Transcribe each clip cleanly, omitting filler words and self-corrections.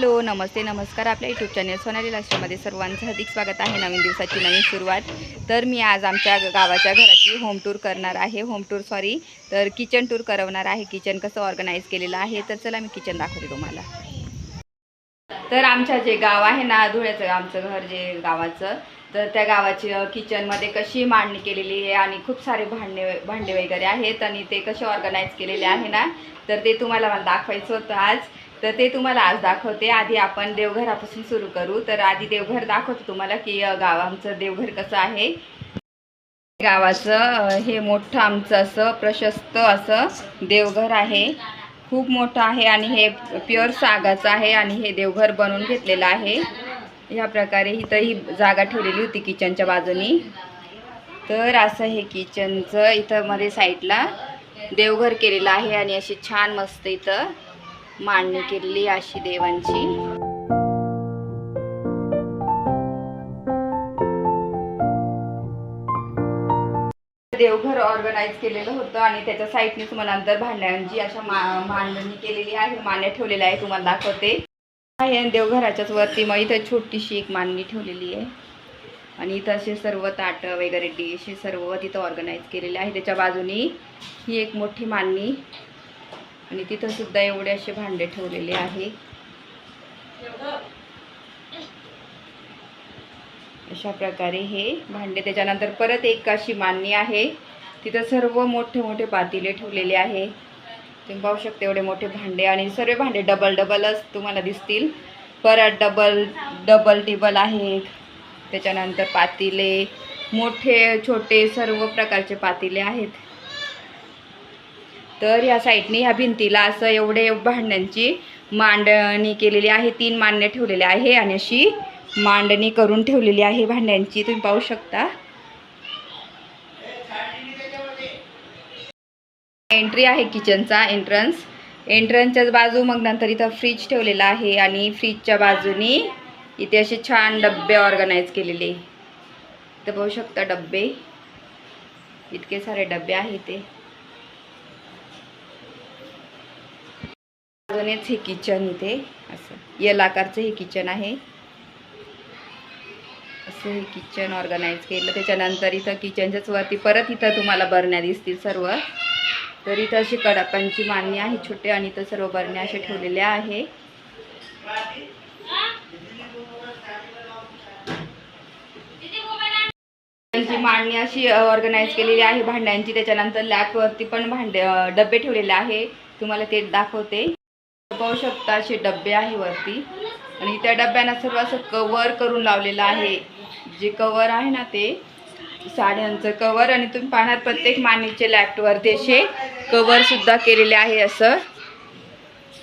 Hello, नमस्ते, नमस्कार. आपल्या YouTube channel Sonali लाईफस्टाईलमध्ये सर्वांचं हार्दिक स्वागत आहे. नवीन दिवसाची नवीन सुरुवात. तर मी आज आमच्या गावाच्या घराची होम टूर करणार आहे. तर किचन टूर करवणार आहे. किचन कसं ऑर्गनाईज केलेलं आहे. तर चला मी किचन दाखवते तुम्हाला. तर आमच्या जे गाव आहे ना, धुळ्याचं आमचं घर जे गावाचं, तर त्या गावाची किचनमध्ये कशी मांडणी केलेली आहे आणि खूप सारे भांडे वगैरे आहेत आणि ते कसे ऑर्गनाईज केलेले आहे ना, तर ते तुम्हाला मला दाखवायचं होतं आज. तर ते तुम्हाला आज दाखवते. आधी आपण देवघरापासून सुरू करू. तर आधी देवघर दाखवतो तुम्हाला की आमचं देवघर कसं आहे. गावाचं हे मोठं आमचं असं प्रशस्त असं देवघर आहे. खूप मोठं आहे आणि हे प्युअर सागाचं आहे आणि हे देवघर बनवून घेतलेलं आहे. ह्या प्रकारे इथं ही जागा ठेवलेली होती किचनच्या बाजूनी. तर असं हे किचनचं इथं मध्ये साईडला देवघर केलेलं आहे आणि अशी छान मस्त इथं मांडणी केलेली अशी देवांची. देवघर ऑर्गनाईज केलेलं होतं आणि त्याच्या साईडने तुम्हाला नंतर भांड्यांची अशा मांडणी केलेली आहे. मांड्या ठेवलेल्या आहे, तुम्हाला दाखवते. आहे देवघराच्याच वरती मग इथं छोटीशी एक मांडणी ठेवलेली आहे आणि इथं असे सर्व ताटं वगैरे डिश हे सर्व तिथं ऑर्गनाईज केलेले आहे. त्याच्या बाजूनी ही एक मोठी मांडणी आणि तिथं सुद्धा एवढे असे भांडे ठेवलेले आहे. अशा प्रकारे हे भांडे. त्याच्यानंतर परत एक अशी मांडणी आहे, तिथं सर्व मोठे मोठे पातेले ठेवलेले आहे. तुम्ही पाहू शकता एवढे मोठे भांडे आणि सर्व भांडे डबलच तुम्हाला दिसतील. परत डबल टेबल आहे. त्याच्यानंतर पातेले मोठे छोटे सर्व प्रकारचे पातेले आहेत. तर या साईडने ह्या भिंतीला असं एवढे भांड्यांची मांडणी केलेली आहे. 3 मांडण्या ठेवलेल्या आहे आणि अशी मांडणी करून ठेवलेली आहे भांड्यांची, तुम्ही पाहू शकता. एंट्री आहे किचनचा एंट्रन्सच्याच बाजू. मग नंतर इथं फ्रीज ठेवलेला आहे आणि फ्रीजच्या बाजूनी इथे असे छान डब्बे ऑर्गनाईज केलेले. इथं पाहू शकता डब्बे, इतके सारे डब्बे आहेत. ते बाजूनेच हे किचन, इथे असं एल आकारचं हे किचन आहे. असं हे किचन ऑर्गनाईज केलं. त्याच्यानंतर इथं किचनच्याच वरती परत इथं तुम्हाला बरण्या दिसतील सर्व. तर इथं अशी कडाकांची मांडणी आहे छोटे आणि इथं सर्व बरण्या अशा ठेवलेल्या आहे. त्यांची मांडणी अशी ऑर्गनाईज केलेली आहे भांड्यांची. त्याच्यानंतर लॅपवरती पण डब्बे ठेवलेले आहे, तुम्हाला ते दाखवते. पाहू शकता असे डब्बे आहे वरती आणि त्या डब्यांना सर्व असं कवर करून लावलेलं आहे. जे कवर आहे ना ते साड्यांचं कवर आणि तुम्ही पाहणार प्रत्येक मांडणीचे लॅपवरती असे कवर सुद्धा केलेले आहे असं,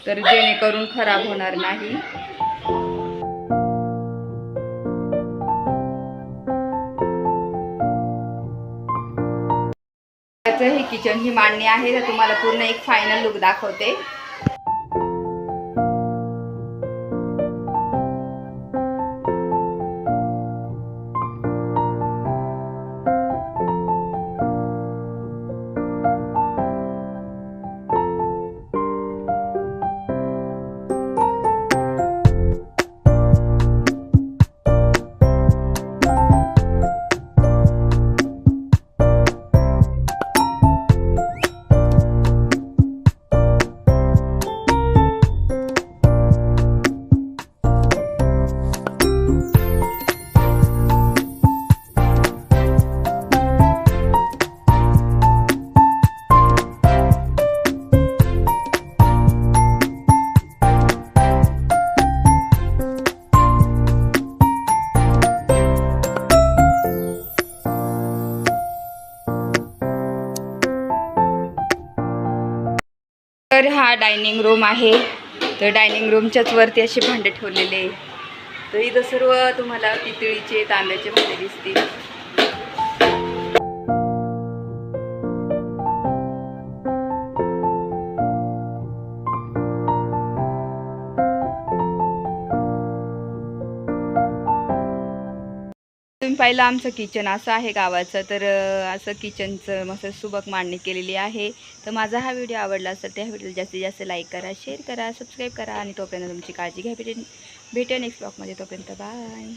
तर जेणेकरून खराब होणार नाही. ही किचन ही मांडणी आहे. तर तुम्हाला पूर्ण एक फायनल लुक दाखवते. तर हा डायनिंग रूम आहे. तर डायनिंग रूमच्याच वरती असे भांडे ठेवलेले. तर इथं सर्व तुम्हाला पितळीचे तांब्याचे भांडे दिसतील. तुम्ही पाहिलं आमचं किचन असं आहे गावाचं. तर असं किचनचं मस्त सुबक मांडणी केलेली आहे. तर माझा हा व्हिडिओ आवडला असेल तर ह्या व्हिडिओला जास्तीत जास्त लाईक करा, शेअर करा, सबस्क्राईब करा आणि तोपर्यंत तुमची काळजी घ्या. भेटूया नेक्स्ट ब्लॉगमध्ये. तोपर्यंत बाय.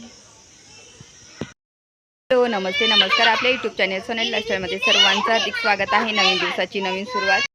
हॅलो, नमस्ते, नमस्कार. आपल्या यूट्यूब चॅनल सोनाली लाईफस्टाईलमध्ये सर्वांचं हार्दिक स्वागत आहे. नवीन दिवसाची नवीन सुरुवात.